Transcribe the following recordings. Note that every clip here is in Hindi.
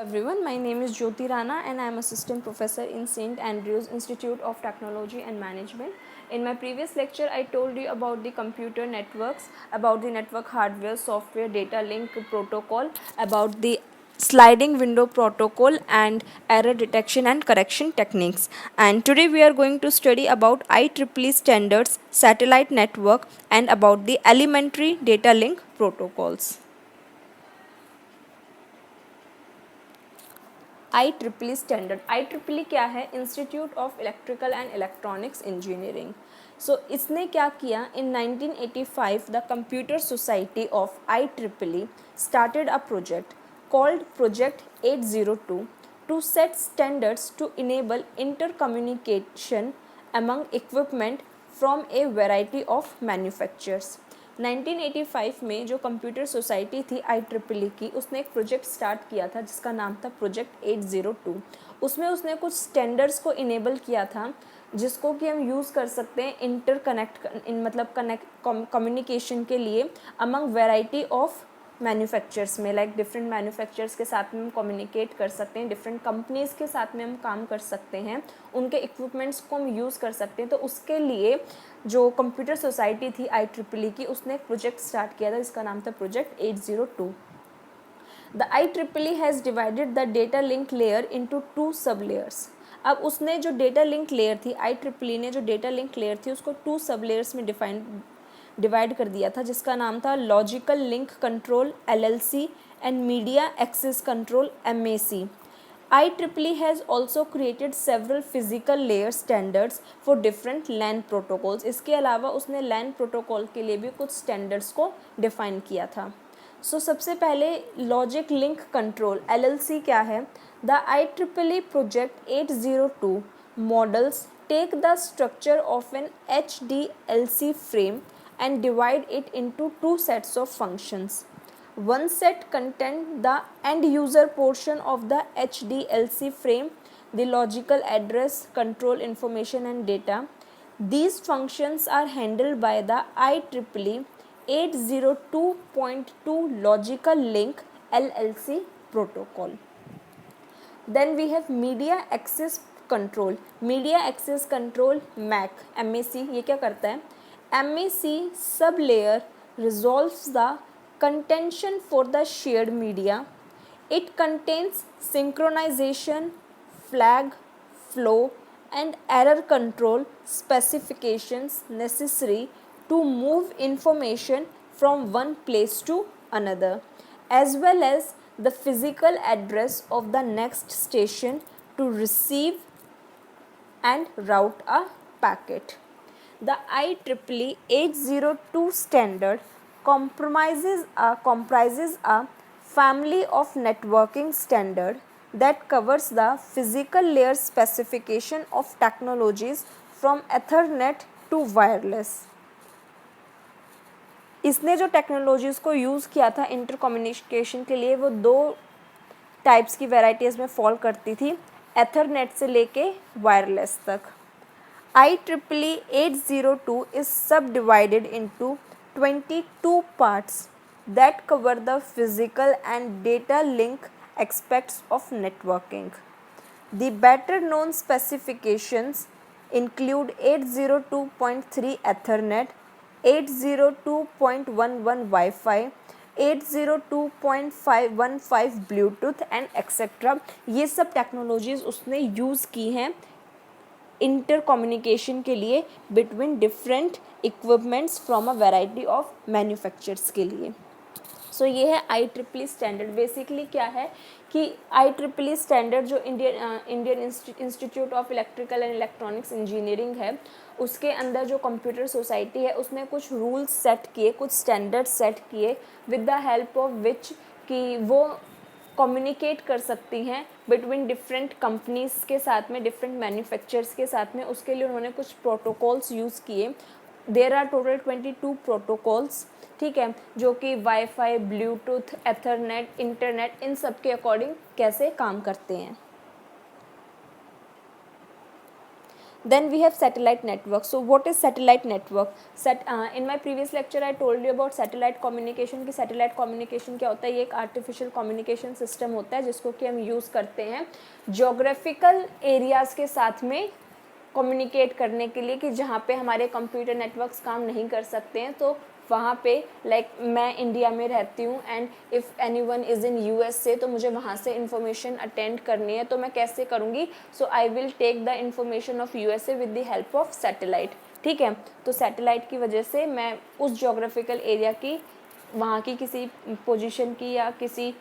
Everyone, my name is Jyoti Rana and I am assistant professor in St. Andrews Institute of Technology and Management. In my previous lecture, I told you about the computer networks, about the network hardware, software, data link protocol, about the sliding window protocol and error detection and correction techniques. And today we are going to study about IEEE standards, satellite network and about the elementary data link protocols. IEEE standard IEEE क्या है? Institute of Electrical and Electronics Engineering. So इसने क्या किया? In 1985 the Computer Society of IEEE started a project called Project 802 to set standards to enable intercommunication among equipment from a variety of manufacturers. 1985 में जो कंप्यूटर सोसाइटी थी IEEE की, उसने एक प्रोजेक्ट स्टार्ट किया था जिसका नाम था प्रोजेक्ट 802. उसमें उसने कुछ स्टैंडर्ड्स को इनेबल किया था जिसको कि हम यूज़ कर सकते हैं मतलब कम्युनिकेशन के लिए अमंग वेराइटी ऑफ मैन्युफैक्चरर्स में. लाइक डिफरेंट मैन्युफैक्चरर्स के साथ में हम कम्युनिकेट कर सकते हैं, डिफरेंट कंपनीज़ के साथ में हम काम कर सकते हैं, उनके इक्विपमेंट्स को हम यूज़ कर सकते हैं. तो उसके लिए जो कंप्यूटर सोसाइटी थी IEEE की, उसने एक प्रोजेक्ट स्टार्ट किया था जिसका नाम था project 802. The IEEE has divided the data link layer into 2 सब लेयर्स. अब उसने जो डेटा लिंक लेयर थी, IEEE ने जो डेटा लिंक लेयर थी उसको 2 सब लेयर्स में डिवाइड कर दिया था जिसका नाम था logical link control LLC and media access control MAC. IEEE has also created several physical layer standards for different LAN protocols. इसके अलावा उसने LAN प्रोटोकॉल के लिए भी कुछ स्टैंडर्ड्स को डिफाइन किया था. सबसे पहले लॉजिक लिंक कंट्रोल LLC क्या है? The IEEE project 802 models take the structure of an HDLC frame and divide it into 2 sets of functions. One set contains the end user portion of the HDLC frame, the logical address, control information and data. These functions are handled by the IEEE 802.2 logical link LLC protocol. Then we have media access control. Media access control MAC. ये क्या करता है? MAC sublayer resolves the contention for the shared media. It contains synchronization, flag, flow and error control specifications necessary to move information from one place to another, as well as the physical address of the next station to receive and route a packet. The IEEE 802 standard comprises a family of networking standard that covers the physical layer specification of technologies from Ethernet to wireless. इसने जो टेक्नोलॉजीज़ को यूज़ किया था इंटर कम्युनिकेशन के लिए, वो 2 टाइप्स की वेराइटीज़ में फॉल करती थी, एथरनेट से लेके वायरलेस तक. IEEE 802 is subdivided into 22 parts that cover the physical and data link aspects of networking. The better known specifications include 802.3 Ethernet, 802.11 Wi-Fi, 802.515 Bluetooth and etcetera. ये सब टेक्नोलॉजीज़ उसने यूज़ की हैं इंटर कम्युनिकेशन के लिए between different equipments from a variety of manufacturers के लिए. ये है IEEE स्टैंडर्ड. बेसिकली क्या है कि IEEE स्टैंडर्ड जो Indian institute of Electrical and Electronics engineering है, उसके अंदर जो कंप्यूटर सोसाइटी है उसने कुछ रूल्स सेट किए, कुछ स्टैंडर्ड सेट किए with the help of which कि वो कम्युनिकेट कर सकती हैं बिटवीन डिफरेंट कंपनीज़ के साथ में, डिफरेंट मैन्युफैक्चरर्स के साथ में. उसके लिए उन्होंने कुछ प्रोटोकॉल्स यूज़ किए. देयर आर टोटल 22 प्रोटोकॉल्स, ठीक है, जो कि वाईफाई, ब्लूटूथ, एथरनेट, इंटरनेट, इन सब के अकॉर्डिंग कैसे काम करते हैं. Then we have satellite network. So what is satellite network? In my previous lecture I told you about satellite communication कि satellite communication क्या होता है. ये एक artificial communication system होता है जिसको कि हम यूज़ करते हैं geographical areas के साथ में कम्युनिकेट करने के लिए कि जहाँ पे हमारे कंप्यूटर नेटवर्क्स काम नहीं कर सकते हैं. तो वहाँ पे लाइक मैं इंडिया में रहती हूँ and if anyone is in USA तो मुझे वहाँ से इन्फॉर्मेशन अटेंड करनी है. तो मैं कैसे करूँगी? So I will take the information of USA with the help of satellite. ठीक है. तो सैटेलाइट की वजह से मैं उस जोग्राफिकल एरिया की वहाँ की किसी पोजीशन की या किसी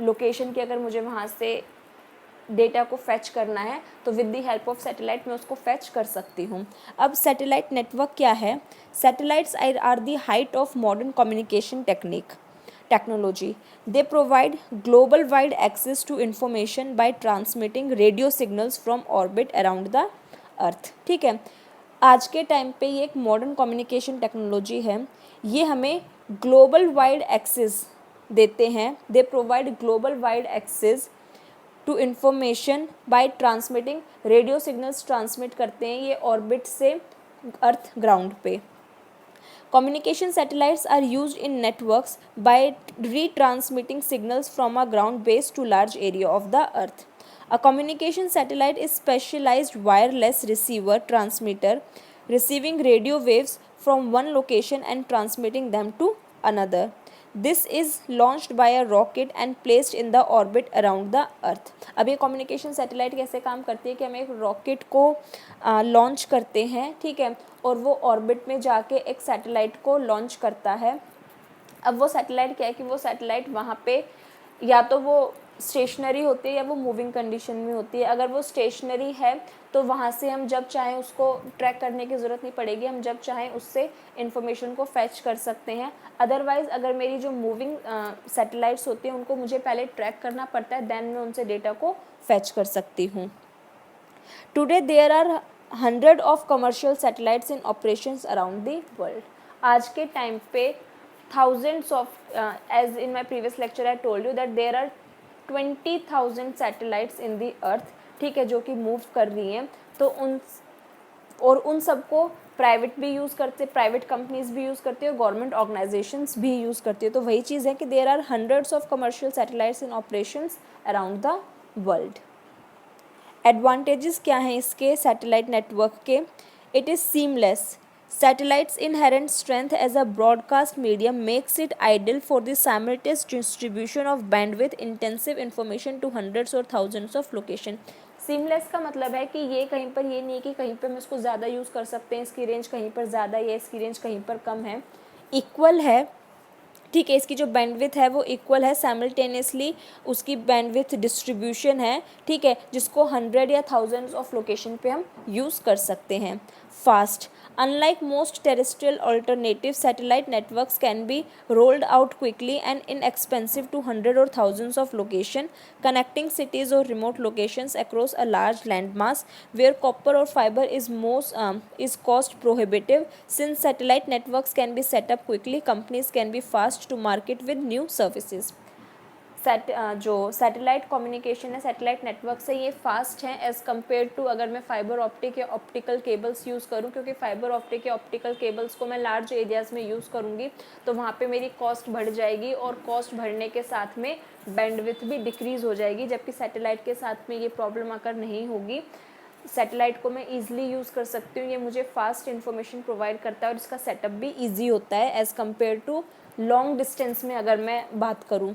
लोकेशन की अगर मुझे वहाँ से डेटा को फैच करना है तो with the help of satellite मैं उसको फैच कर सकती हूँ. अब सैटेलाइट नेटवर्क क्या है? Satellites are the height of modern communication technology. They provide global wide access to information by transmitting radio signals from orbit around the earth. ठीक है. आज के टाइम पे ये एक मॉडर्न कम्युनिकेशन टेक्नोलॉजी है. ये हमें ग्लोबल वाइड एक्सेस देते हैं. They provide global wide access to information by transmitting radio signals transmit करते हैं ये ऑर्बिट से अर्थ ग्राउंड पे. Communication satellites are used in networks by retransmitting signals from a ground base to large area of the earth. A communication satellite is specialized wireless receiver transmitter receiving radio waves from one location and transmitting them to another. This is launched by a rocket and placed in the orbit around the earth. अब ये communication satellite कैसे काम करती है कि हम एक रॉकेट को लॉन्च करते हैं. ठीक है. और वो ऑर्बिट में जाके एक सैटेलाइट को लॉन्च करता है. अब वो सैटेलाइट क्या है कि वो सैटेलाइट वहाँ पे या तो वो स्टेशनरी होती है या वो मूविंग कंडीशन में होती है. अगर वो स्टेशनरी है तो वहाँ से हम जब चाहें उसको ट्रैक करने की ज़रूरत नहीं पड़ेगी. हम जब चाहें उससे इन्फॉर्मेशन को फैच कर सकते हैं. अदरवाइज़ अगर मेरी जो मूविंग सैटेलाइट्स होती हैं उनको मुझे पहले ट्रैक करना पड़ता है, देन मैं उनसे डेटा को फैच कर सकती हूँ. Today there are 100 of commercial satellites in operations around the world. आज के टाइम पे thousands of as in my previous lecture I told you that there are 20,000 satellites in the earth. ठीक है. जो कि मूव कर रही हैं. तो उन सबको प्राइवेट भी यूज़ करते, प्राइवेट कंपनीज भी यूज़ करती है और गवर्नमेंट ऑर्गेनाइजेशंस भी यूज़ करती है. तो वही चीज़ है कि there are hundreds of commercial satellites in operations around the world. Advantages क्या हैं इसके सैटेलाइट नेटवर्क के? It is seamless. Satellites inherent strength as a broadcast medium makes it ideal for the simultaneous distribution of bandwidth intensive information to hundreds और थाउजेंड्स ऑफ लोकेशन. सीमलेस का मतलब है कि ये कहीं पर ये नहीं है कि कहीं पर हम इसको ज़्यादा यूज़ कर सकते हैं, इसकी रेंज कहीं पर ज़्यादा या इसकी रेंज कहीं पर कम है. इक्वल है. ठीक है. इसकी जो बैंडविथ है वो इक्वल है. साइमल्टेनियसली उसकी बैंडविथ डिस्ट्रीब्यूशन है. ठीक है. जिसको 100 या थाउजेंड्स ऑफ लोकेशन पे हम यूज़ कर सकते हैं. Fast. Unlike most terrestrial alternative satellite networks can be rolled out quickly and inexpensive to hundreds or thousands of locations, connecting cities or remote locations across a large landmass where copper or fiber is cost prohibitive. Since satellite networks can be set up quickly, companies can be fast to market with new services. जो सैटेलाइट कम्युनिकेशन है सैटेलाइट नेटवर्क से ये फास्ट है एज़ कम्पेयर टू अगर मैं फाइबर ऑप्टिक या ऑप्टिकल केबल्स यूज़ करूँ. क्योंकि फाइबर ऑप्टिक या ऑप्टिकल केबल्स को मैं लार्ज एरियाज़ में यूज़ करूँगी तो वहाँ पे मेरी कॉस्ट बढ़ जाएगी और कॉस्ट बढ़ने के साथ में बैंडविड्थ भी डिक्रीज़ हो जाएगी. जबकि सैटेलाइट के साथ में ये प्रॉब्लम आकर नहीं होगी. सैटेलाइट को मैं ईजिली यूज़ कर सकती हूँ. ये मुझे फास्ट इन्फॉर्मेशन प्रोवाइड करता है और इसका सेटअप भी ईजी होता है as compare to long distance में अगर मैं बात करूँ.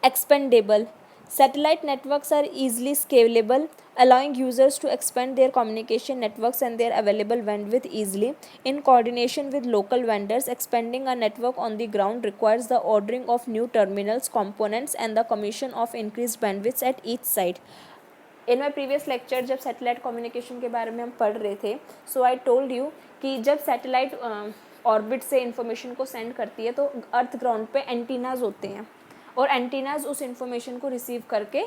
Expandable. Satellite networks are easily scalable, allowing users to expand their communication networks and their available bandwidth easily. In coordination with local vendors, expanding a network on the ground requires the ordering of new terminals, components, and the commission of increased bandwidths at each site. In my previous lecture जब सैटेलाइट कम्युनिकेशन के बारे में हम पढ़ रहे थे सो आई टोल्ड यू कि जब सैटेलाइट ऑर्बिट से इंफॉर्मेशन को सेंड करती है तो अर्थ ग्राउंड पे एंटीनाज होते हैं और एंटीनाज उस इंफॉर्मेशन को रिसीव करके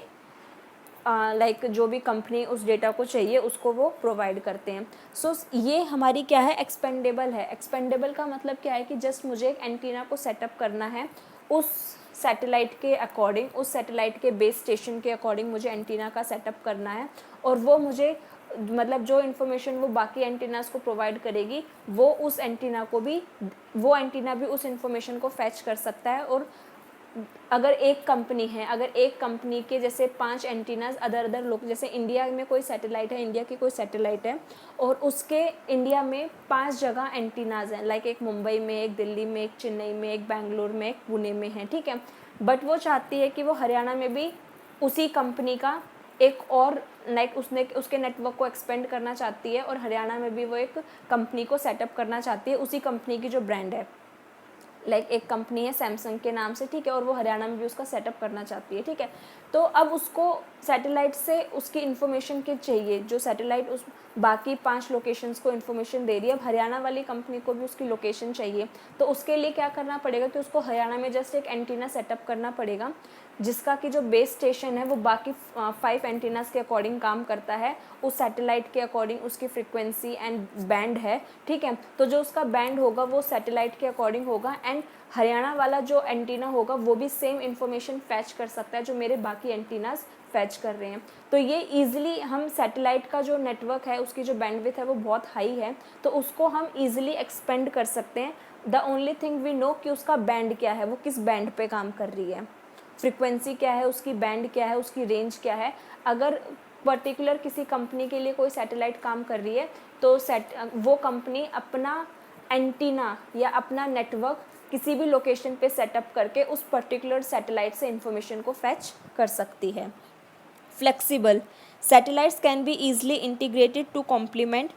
लाइक जो भी कंपनी उस डेटा को चाहिए उसको वो प्रोवाइड करते हैं. सो ये हमारी क्या है एक्सपेंडेबल है. एक्सपेंडेबल का मतलब क्या है कि जस्ट मुझे एक एंटीना को सेटअप करना है उस सैटेलाइट के अकॉर्डिंग, उस सैटेलाइट के बेस स्टेशन के अकॉर्डिंग मुझे एंटीना का सेटअप करना है और वो मुझे मतलब जो इन्फॉर्मेशन वो बाकी एंटीनास को प्रोवाइड करेगी वो उस एंटीना को भी, वो एंटीना भी उस इन्फॉर्मेशन को फैच कर सकता है। और अगर एक कंपनी है, अगर एक कंपनी के जैसे 5 एंटीनाज अदर लोग, जैसे इंडिया में कोई सैटेलाइट है, इंडिया की कोई सैटेलाइट है और उसके इंडिया में 5 जगह एंटीनाज हैं, लाइक एक मुंबई में, एक दिल्ली में, एक चेन्नई में, एक बेंगलोर में, एक पुणे में है, ठीक है। बट वो चाहती है कि वो हरियाणा में भी उसी कंपनी का एक और लाइक उसने उसके नेटवर्क को एक्सपेंड करना चाहती है और हरियाणा में भी वो एक कंपनी को सेटअप करना चाहती है उसी कंपनी की जो ब्रांड है। लाइक एक कंपनी है सैमसंग के नाम से, ठीक है, और वो हरियाणा में भी उसका सेटअप करना चाहती है, ठीक है। तो अब उसको सैटेलाइट से उसकी इन्फॉर्मेशन की चाहिए, जो सैटेलाइट उस बाकी 5 लोकेशंस को इन्फॉर्मेशन दे रही है, अब हरियाणा वाली कंपनी को भी उसकी लोकेशन चाहिए। तो उसके लिए क्या करना पड़ेगा कि उसको हरियाणा में जस्ट एक एंटीना सेटअप करना पड़ेगा जिसका कि जो बेस स्टेशन है वो बाकी 5 एंटीनास के अकॉर्डिंग काम करता है, उस सैटेलाइट के अकॉर्डिंग उसकी फ्रिक्वेंसी एंड बैंड है, ठीक है। तो जो उसका बैंड होगा वो सैटेलाइट के अकॉर्डिंग होगा एंड हरियाणा वाला जो एंटीना होगा वो भी सेम इन्फॉर्मेशन फैच कर सकता है जो मेरे बाकी एंटीनास फैच कर रहे हैं। तो ये ईजिली हम सैटेलाइट का जो नेटवर्क है उसकी जो बैंडविड्थ है वो बहुत हाई है, तो उसको हम ईजिली एक्सपेंड कर सकते हैं। The only thing we know कि उसका बैंड क्या है, वो किस बैंड पे काम कर रही है, फ्रिक्वेंसी क्या है उसकी, बैंड क्या है उसकी, रेंज क्या है। अगर पर्टिकुलर किसी कंपनी के लिए कोई सैटेलाइट काम कर रही है तो वो कंपनी अपना एंटीना या अपना नेटवर्क किसी भी लोकेशन पे सेटअप करके उस पर्टिकुलर सैटेलाइट से इंफॉर्मेशन को फैच कर सकती है। Flexible satellites can be easily integrated to complement,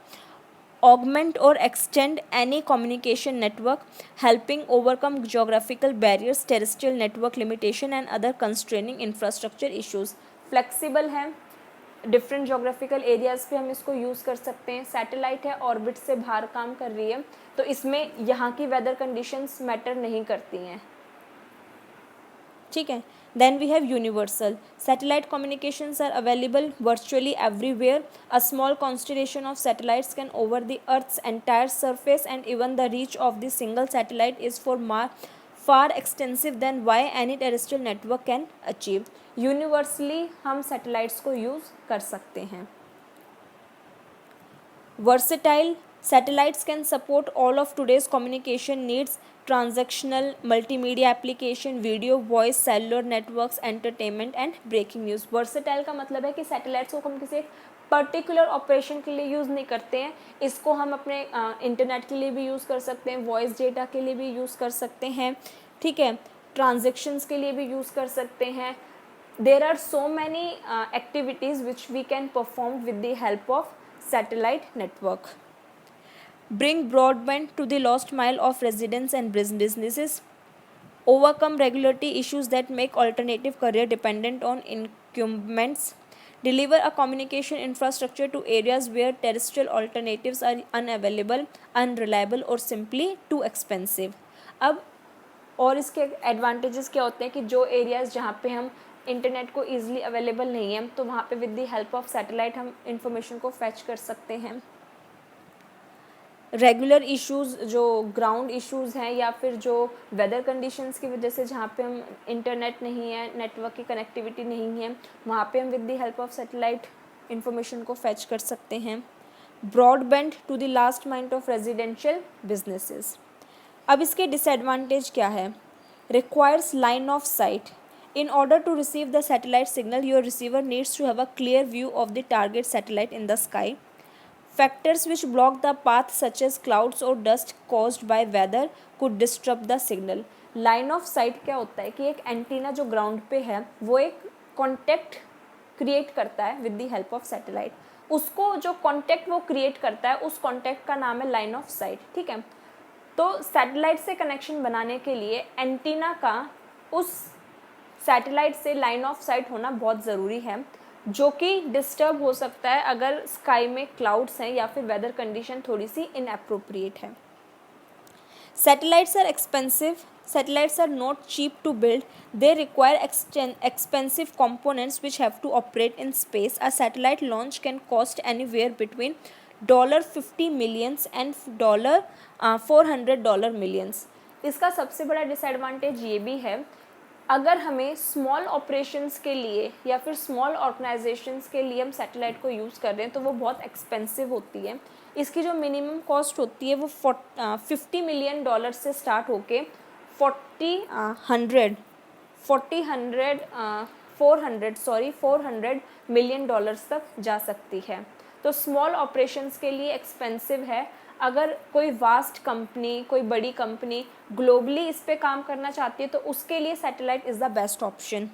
augment or extend any communication network, helping overcome geographical barriers, terrestrial network limitation and other constraining infrastructure issues. Flexible है, डिफरेंट जोग्राफिकल एरियाज़ पे हम इसको यूज़ कर सकते हैं। सैटेलाइट है, ऑर्बिट से बाहर काम कर रही है, तो इसमें यहाँ की वेदर कंडीशंस मैटर नहीं करती हैं, ठीक है। Then we have universal. Satellite communications are available virtually everywhere. A small constellation of satellites can cover the Earth's entire surface, and even the reach of the single satellite is far extensive than what any terrestrial network can achieve. Universally हम satellites को use कर सकते हैं। Versatile satellites can support all of today's communication needs, transactional, multimedia application, video, voice, cellular networks, entertainment and breaking news. Versatile का मतलब है कि सैटेलाइट्स को हम किसी पर्टिकुलर ऑपरेशन के लिए यूज़ नहीं करते हैं, इसको हम अपने इंटरनेट के लिए भी यूज़ कर सकते हैं, वॉइस डेटा के लिए भी यूज़ कर सकते हैं, ठीक है, ट्रांजेक्शन्स के लिए भी यूज़ कर सकते हैं। There are so many activities which we can perform with the help of satellite network. Bring broadband to the last mile of residents and businesses. Overcome regulatory issues that make alternative career dependent on incumbents. Deliver a communication infrastructure to areas where terrestrial alternatives are unavailable, unreliable or simply too expensive. अब और इसके एडवांटेजेस क्या होते हैं कि जो एरियाज़ जहाँ पे हम इंटरनेट को ईजिली अवेलेबल नहीं है तो वहाँ पे with the help of satellite हम इंफॉर्मेशन को फैच कर सकते हैं। रेगुलर इश्यूज़ जो ग्राउंड इश्यूज़ हैं या फिर जो वेदर कंडीशंस की वजह से जहाँ पे हम इंटरनेट नहीं है, नेटवर्क की कनेक्टिविटी नहीं है, वहाँ पे हम with the help of satellite information को फैच कर सकते हैं। Broadband to the last mile of residential businesses. अब इसके डिसएडवांटेज क्या है? Requires line of sight. In order to receive the satellite signal, your receiver needs to have a clear view of the target satellite in the sky. Factors which block the path, such as clouds or dust caused by weather, could disrupt the signal. Line of sight क्या होता है कि एक एंटीना जो ग्राउंड पे है वो एक कॉन्टैक्ट क्रिएट करता है with the help of satellite. उसको जो कॉन्टैक्ट वो क्रिएट करता है उस कॉन्टैक्ट का नाम है लाइन ऑफ साइट, ठीक है। तो सैटेलाइट से कनेक्शन बनाने के लिए एंटीना का उस सैटेलाइट से लाइन ऑफ साइट होना बहुत ज़रूरी है, जो कि डिस्टर्ब हो सकता है अगर स्काई में क्लाउड्स हैं या फिर वेदर कंडीशन थोड़ी सी इनएप्रोप्रिएट है। Satellites are expensive. Satellites are not cheap to build. They require expensive components which have to operate in space. A satellite launch can cost anywhere between $50 millions and $400 millions. इसका सबसे बड़ा डिसएडवांटेज ये भी है अगर हमें स्मॉल ऑपरेशंस के लिए या फिर स्मॉल ऑर्गेनाइजेशंस के लिए हम सैटेलाइट को यूज़ कर रहे हैं तो वो बहुत एक्सपेंसिव होती है। इसकी जो मिनिमम कॉस्ट होती है वो 50 मिलियन डॉलर से स्टार्ट होके 400 मिलियन डॉलर्स तक जा सकती है। तो स्मॉल ऑपरेशंस के लिए एक्सपेंसिव है। अगर कोई वास्ट कंपनी, कोई बड़ी कंपनी ग्लोबली इस पे काम करना चाहती है तो उसके लिए satellite is the best option.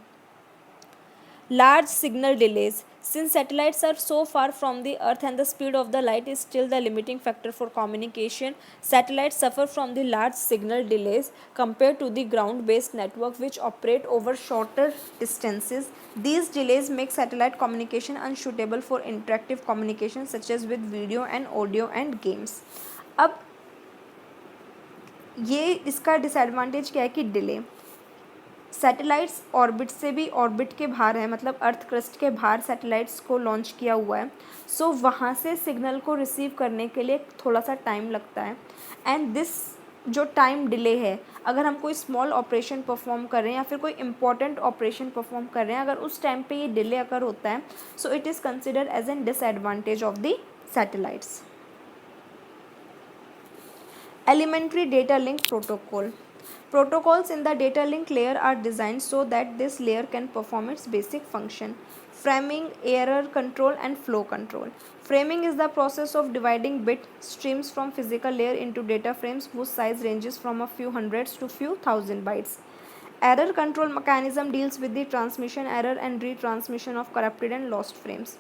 Large signal delays. Since satellites are so far from the earth and the speed of the light is still the limiting factor for communication, satellites suffer from the large signal delays compared to the ground based network which operate over shorter distances. These delays make satellite communication unsuitable for interactive communication such as with video and audio and games. अब ये इसका डिसएडवांटेज क्या है कि डिले, सैटेलाइट्स ऑर्बिट से भी ऑर्बिट के बाहर है, मतलब अर्थ क्रस्ट के बाहर सैटेलाइट्स को लॉन्च किया हुआ है। सो वहाँ से सिग्नल को रिसीव करने के लिए थोड़ा सा टाइम लगता है। एंड दिस जो टाइम डिले है, अगर हम कोई स्मॉल ऑपरेशन परफॉर्म कर रहे हैं या फिर कोई इंपॉर्टेंट ऑपरेशन परफॉर्म कर रहे हैं, अगर उस टाइम पे ये डिले अगर होता है so it is considered as an disadvantage of the satellites. Elementary data link protocol. Protocols in the data link layer are designed so that this layer can perform its basic function: framing, error control, and flow control. Framing is the process of dividing bit streams from physical layer into data frames whose size ranges from a few hundreds to few thousand bytes. Error control mechanism deals with the transmission error and retransmission of corrupted and lost frames.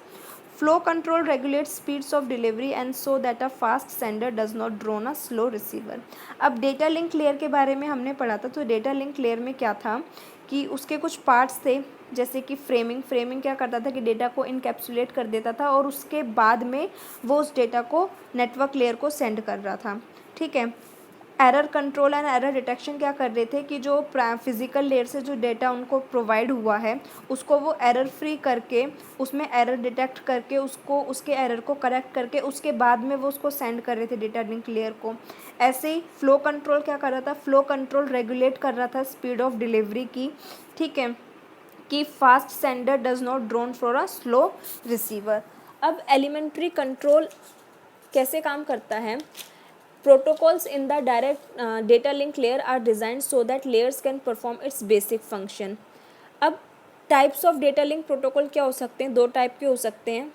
Flow control regulates speeds of delivery and so that a fast sender does not drown a slow receiver. अब डेटा लिंक लेयर के बारे में हमने पढ़ा था। तो डेटा लिंक लेयर में क्या था कि उसके कुछ पार्ट्स थे, जैसे कि फ्रेमिंग क्या करता था कि डेटा को इनकैप्सुलेट कर देता था और उसके बाद में वो उस डेटा को नेटवर्क लेयर को सेंड कर रहा था। ठीक है। Error control and error detection क्या कर रहे थे कि जो फिजिकल लेयर से जो डेटा उनको प्रोवाइड हुआ है उसको वो एरर फ्री करके उसमें एरर डिटेक्ट करके उसको उसके एरर को करेक्ट करके उसके बाद में वो उसको सेंड कर रहे थे डेटा लिंक लेयर को। ऐसे ही फ्लो कंट्रोल क्या कर रहा था, फ्लो कंट्रोल रेगुलेट कर रहा था स्पीड ऑफ डिलीवरी की। ठीक है, कि fast sender does not drone for a slow receiver. अब एलिमेंट्री कंट्रोल कैसे काम करता है? Protocols in the direct data link layer are designed so that layers can perform its basic function. अब types of data link protocol क्या हो सकते हैं? दो टाइप के हो सकते हैं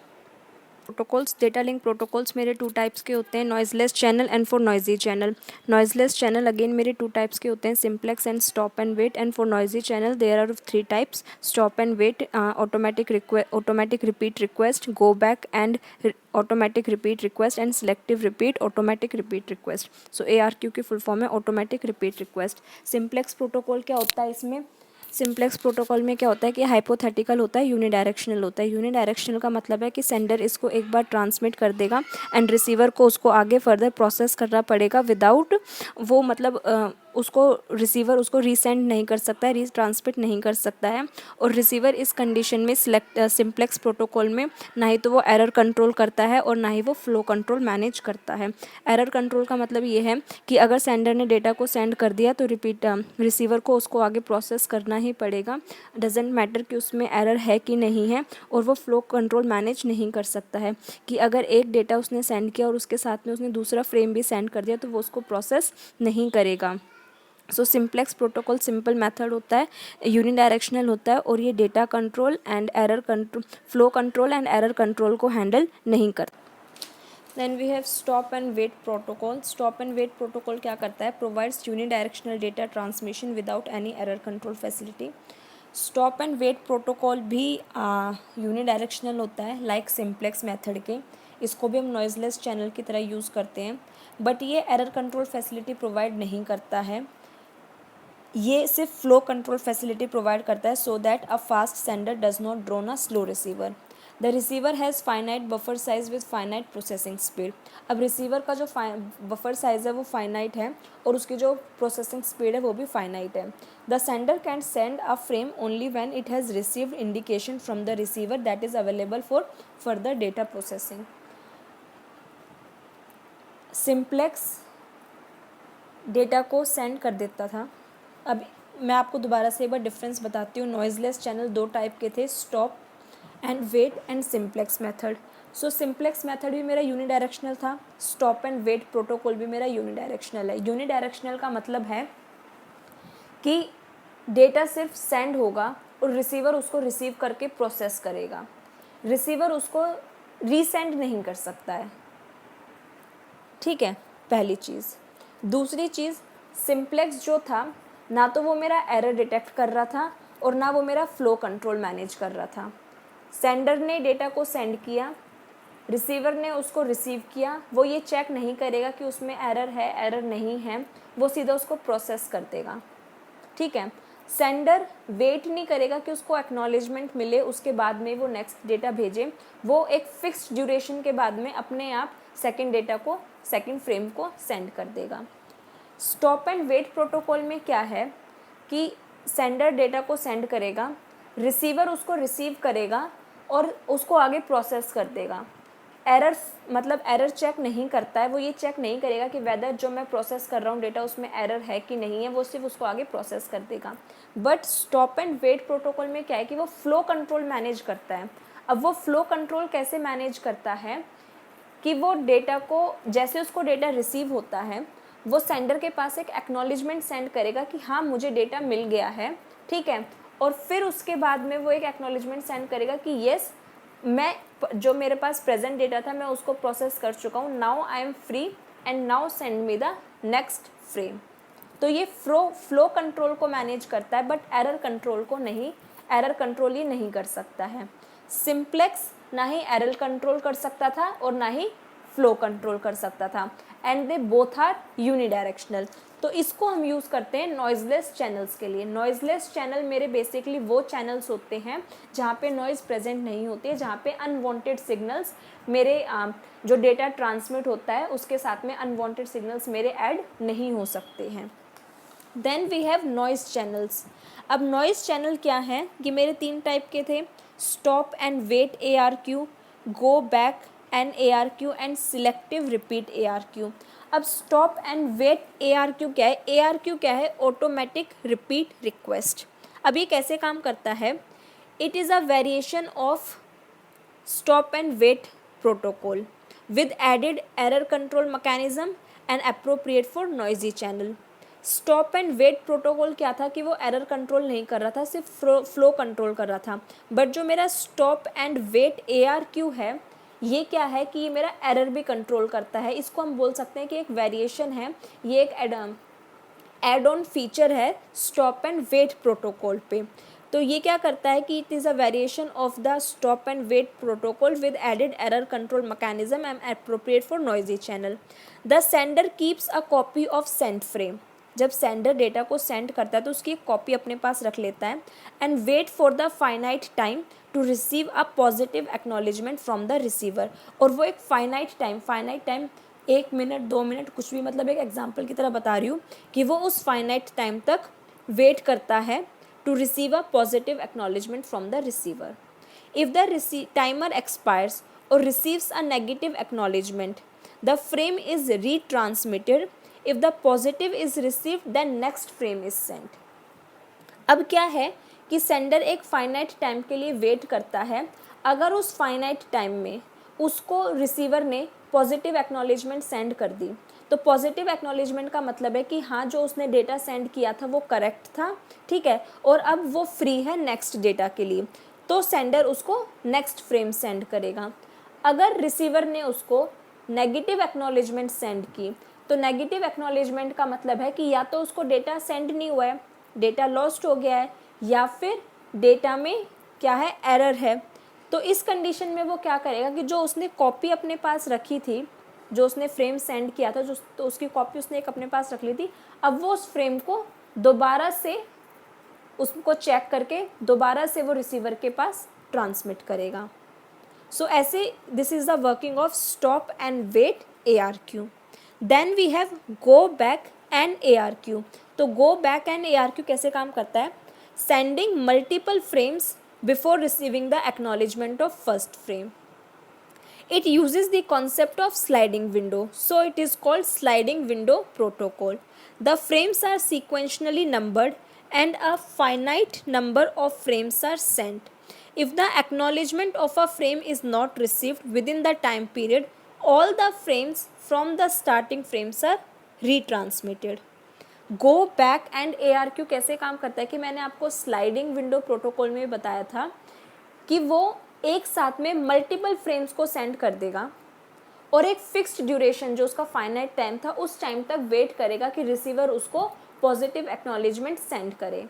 प्रोटोकॉल्स। डेटा लिंक प्रोटोकॉल्स मेरे टू टाइप्स के होते हैं, noiseless channel and for noisy channel. Noiseless channel again मेरे टू टाइप्स के होते हैं, simplex and stop and wait. And for noisy channel there are three types, stop and wait, automatic repeat request, go back and automatic repeat request, and selective repeat automatic repeat request. So ARQ की फुल फॉर्म है automatic repeat request. Simplex protocol क्या होता है इसमें? सिंप्लेक्स प्रोटोकॉल में क्या होता है कि हाइपोथेटिकल होता है, यूनिडायरेक्शनल होता है। यूनिडायरेक्शनल का मतलब है कि सेंडर इसको एक बार ट्रांसमिट कर देगा एंड रिसीवर को उसको आगे फर्दर प्रोसेस करना पड़ेगा विदाउट वो मतलब उसको रिसीवर उसको रीसेंड नहीं कर सकता है, रीट्रांसमिट नहीं कर सकता है। और रिसीवर इस कंडीशन में सिंप्लेक्स प्रोटोकॉल में ना ही तो वो एरर कंट्रोल करता है और ना ही वो फ्लो कंट्रोल मैनेज करता है। एरर कंट्रोल का मतलब ये है कि अगर सेंडर ने डेटा को सेंड कर दिया तो रिसीवर को उसको आगे प्रोसेस करना ही पड़ेगा, डजेंट मैटर कि उसमें एरर है कि नहीं है। और वो फ्लो कंट्रोल मैनेज नहीं कर सकता है कि अगर एक डेटा उसने सेंड किया और उसके साथ में उसने दूसरा फ्रेम भी सेंड कर दिया तो वो उसको प्रोसेस नहीं करेगा। So simplex protocol simple method होता है, यूनिडायरेक्शनल होता है और ये data control and error control, flow control and error control को हैंडल नहीं करता। Then we have stop and wait protocol. Stop and wait protocol क्या करता है? Provides unidirectional data transmission without any error control facility. Stop and wait protocol भी यूनिडायरेक्शनल होता है लाइक सिंप्लेक्स मेथड के। इसको भी हम नॉइजलेस चैनल की तरह यूज़ करते हैं, बट ये एरर कंट्रोल फैसिलिटी प्रोवाइड नहीं करता है। ये सिर्फ फ्लो कंट्रोल फैसिलिटी प्रोवाइड करता है so that a fast sender does not drone a slow receiver. The receiver has finite buffer size with finite processing speed. अब रिसीवर का जो बफर साइज़ है वो फाइनाइट है और उसकी जो प्रोसेसिंग स्पीड है वो भी फाइनाइट है। The sender can send a frame only when it has received indication from the receiver that is available for further data processing. Simplex data को सेंड कर देता था, अब मैं आपको दोबारा से एक बार डिफरेंस बताती हूँ। नॉइजलेस चैनल दो टाइप के थे, stop and wait and simplex method. So simplex method भी मेरा यूनिडायरेक्शनल था, स्टॉप एंड वेट प्रोटोकॉल भी मेरा यूनिडायरेक्शनल है। यूनिडायरेक्शनल का मतलब है कि डेटा सिर्फ सेंड होगा और रिसीवर उसको रिसीव करके प्रोसेस करेगा, रिसीवर उसको रीसेंड नहीं कर सकता है, ठीक है, पहली चीज़। दूसरी चीज़, सिंप्लेक्स जो था ना तो वो मेरा एरर डिटेक्ट कर रहा था और ना वो मेरा फ्लो कंट्रोल मैनेज कर रहा था। सेंडर ने डेटा को सेंड किया, रिसीवर ने उसको रिसीव किया, वो ये चेक नहीं करेगा कि उसमें एरर है एरर नहीं है, वो सीधा उसको प्रोसेस कर देगा, ठीक है। सेंडर वेट नहीं करेगा कि उसको एक्नॉलेजमेंट मिले उसके बाद में वो नेक्स्ट डेटा भेजे, वो एक फिक्स्ड ड्यूरेशन के बाद में अपने आप सेकंड डेटा को, सेकंड फ्रेम को सेंड कर देगा। स्टॉप एंड वेट प्रोटोकॉल में क्या है कि सेंडर डेटा को सेंड करेगा, रिसीवर उसको रिसीव करेगा और उसको आगे प्रोसेस कर देगा। एरर मतलब एरर चेक नहीं करता है, वो ये चेक नहीं करेगा कि वेदर जो मैं प्रोसेस कर रहा हूँ डेटा उसमें एरर है कि नहीं है, वो सिर्फ उसको आगे प्रोसेस कर देगा। But stop and wait protocol में क्या है कि वो फ्लो कंट्रोल मैनेज करता है। अब वो फ्लो कंट्रोल कैसे मैनेज करता है कि वो डेटा को, जैसे उसको डेटा रिसीव होता है, वो सेंडर के पास एक एक्नॉलेजमेंट सेंड करेगा कि हाँ मुझे डेटा मिल गया है, ठीक है, और फिर उसके बाद में वो एक एक्नॉलेजमेंट सेंड करेगा कि येस मैं जो मेरे पास प्रेजेंट डेटा था मैं उसको प्रोसेस कर चुका हूँ, now I am free and now send me the next frame. तो ये फ्लो कंट्रोल को मैनेज करता है, बट एरर कंट्रोल को नहीं, एरर कंट्रोल ये नहीं कर सकता है। सिंप्लेक्स ना ही एरर कंट्रोल कर सकता था और ना ही फ्लो कंट्रोल कर सकता था, and they both are unidirectional. तो इसको हम यूज़ करते हैं नॉइजलेस चैनल्स के लिए। नॉइजलेस चैनल मेरे बेसिकली वो चैनल्स होते हैं जहाँ पे नॉइज़ प्रेजेंट नहीं होती है, जहाँ पे अनवांटेड सिग्नल्स मेरे जो डेटा ट्रांसमिट होता है उसके साथ में अनवांटेड सिग्नल्स मेरे ऐड नहीं हो सकते हैं। Then we have noise channels. अब नॉइज़ चैनल क्या है कि मेरे तीन टाइप के थे, stop and wait ARQ, go back and ARQ and selective repeat ARQ। अब स्टॉप एंड वेट ARQ क्या है? ARQ क्या है? Automatic repeat request. अब ये कैसे काम करता है? It is a variation of stop and wait protocol with added error control mechanism and appropriate for noisy channel. Stop and wait protocol क्या था कि वो एरर कंट्रोल नहीं कर रहा था, सिर्फ फ्लो कंट्रोल कर रहा था। बट जो मेरा स्टॉप एंड वेट ARQ है, ये क्या है कि ये मेरा एरर भी कंट्रोल करता है। इसको हम बोल सकते हैं कि एक वेरिएशन है, ये एक एड ऑन फीचर है स्टॉप एंड वेट प्रोटोकॉल पे। तो ये क्या करता है कि it is a variation of the stop and wait protocol with added error control mechanism and appropriate for noisy channel. The sender keeps a copy of send frame. जब सेंडर डेटा को सेंड करता है तो उसकी एक कॉपी अपने पास रख लेता है, and wait for the finite time to receive a positive acknowledgement from the receiver. और वो एक फाइनाइट टाइम 1 मिनट 2 मिनट कुछ भी, मतलब एक एग्जाम्पल की तरह बता रही हूँ कि वो उस फाइनाइट टाइम तक वेट करता है to receive a positive acknowledgement from the receiver. If the timer expires or receives a negative acknowledgement, the frame is retransmitted. If the positive is received, then next frame is sent. अब क्या है कि सेंडर एक फाइनाइट टाइम के लिए वेट करता है। अगर उस फाइनाइट टाइम में उसको रिसीवर ने पॉजिटिव एक्नॉलेजमेंट सेंड कर दी, तो पॉजिटिव एक्नॉलेजमेंट का मतलब है कि हाँ जो उसने डेटा सेंड किया था वो करेक्ट था, ठीक है, और अब वो फ्री है नेक्स्ट डेटा के लिए, तो सेंडर उसको नेक्स्ट फ्रेम सेंड करेगा। अगर रिसीवर ने उसको नेगेटिव एक्नॉलेजमेंट सेंड की, तो नेगेटिव एक्नॉलेजमेंट का मतलब है कि या तो उसको डेटा सेंड नहीं हुआ है, डेटा लॉस्ट हो गया है, या फिर डेटा में क्या है, एरर है। तो इस कंडीशन में वो क्या करेगा कि जो उसने कॉपी अपने पास रखी थी, जो उसने फ्रेम सेंड किया था, जो तो उसकी कॉपी उसने एक अपने पास रख ली थी, अब वो उस फ्रेम को दोबारा से उसको चेक करके दोबारा से वो रिसीवर के पास ट्रांसमिट करेगा। सो ऐसे this is the working of stop and wait ARQ। Then we have go back and ARQ। तो गो बैक एंड ARQ कैसे काम करता है? Sending multiple frames before receiving the acknowledgement of first frame. It uses the concept of sliding window, so it is called sliding window protocol. The frames are sequentially numbered and a finite number of frames are sent. If the acknowledgement of a frame is not received within the time period, all the frames from the starting frames are retransmitted. Go back and ARQ कैसे काम करता है कि मैंने आपको स्लाइडिंग विंडो प्रोटोकॉल में बताया था कि वो एक साथ में मल्टीपल फ्रेम्स को सेंड कर देगा और एक फिक्स्ड ड्यूरेशन जो उसका फाइनाइट टाइम था उस टाइम तक वेट करेगा कि रिसीवर उसको पॉजिटिव एक्नॉलेजमेंट सेंड करे.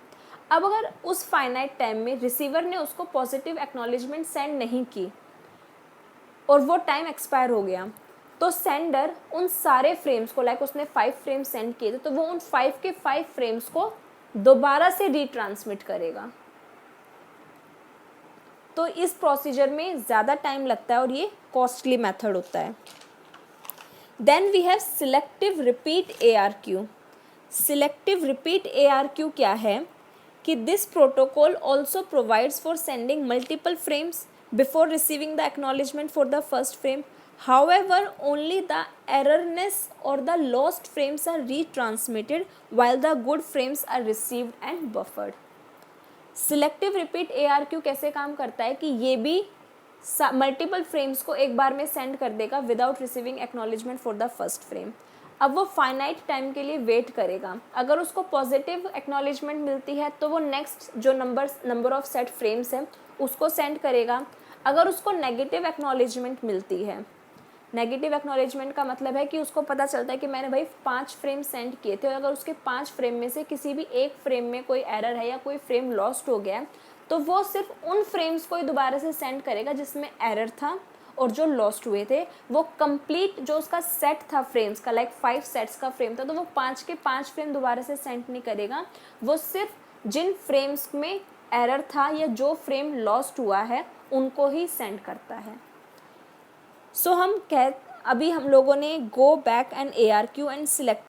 अब अगर उस फाइनाइट टाइम में रिसीवर ने उसको पॉजिटिव एक्नॉलेजमेंट सेंड नहीं की और वो टाइम एक्सपायर हो गया, तो सेंडर उन सारे फ्रेम्स को लाइक उसने 5 फ्रेम्स सेंड किए थे तो वो उन 5 के 5 फ्रेम्स को दोबारा से रीट्रांसमिट करेगा. तो इस प्रोसीजर में ज़्यादा टाइम लगता है और ये कॉस्टली मेथड होता है. Then we have selective repeat ARQ. Selective repeat ARQ क्या है कि this protocol also provides for sending multiple frames before receiving the acknowledgement for the first frame. However, only the erroneous or the lost frames are retransmitted while the good frames are received and buffered. Selective repeat ARQ कैसे काम करता है कि ये भी मल्टीपल फ्रेम्स को एक बार में सेंड कर देगा without receiving acknowledgement for the first frame. अब वो फाइनाइट टाइम के लिए वेट करेगा. अगर उसको पॉजिटिव एक्नॉलेजमेंट मिलती है तो वो नेक्स्ट जो नंबर ऑफ सेट फ्रेम्स है उसको सेंड करेगा. अगर उसको नेगेटिव एक्नॉलेजमेंट मिलती है, नेगेटिव एक्नॉलेजमेंट का मतलब है कि उसको पता चलता है कि मैंने भाई 5 फ्रेम सेंड किए थे और अगर उसके 5 फ्रेम में से किसी भी एक फ्रेम में कोई एरर है या कोई फ्रेम लॉस्ट हो गया है तो वो सिर्फ उन फ्रेम्स को ही दोबारा से सेंड करेगा जिसमें एरर था और जो लॉस्ट हुए थे. वो कंप्लीट जो उसका सेट था फ्रेम्स का लाइक 5 सेट्स का फ्रेम था तो वो 5 के 5 फ्रेम दोबारा से सेंड नहीं करेगा. वो सिर्फ जिन फ्रेम्स में एरर था या जो फ्रेम लॉस्ट हुआ है उनको ही सेंड करता है. सो अभी हम लोगों ने गो back and ARQ and select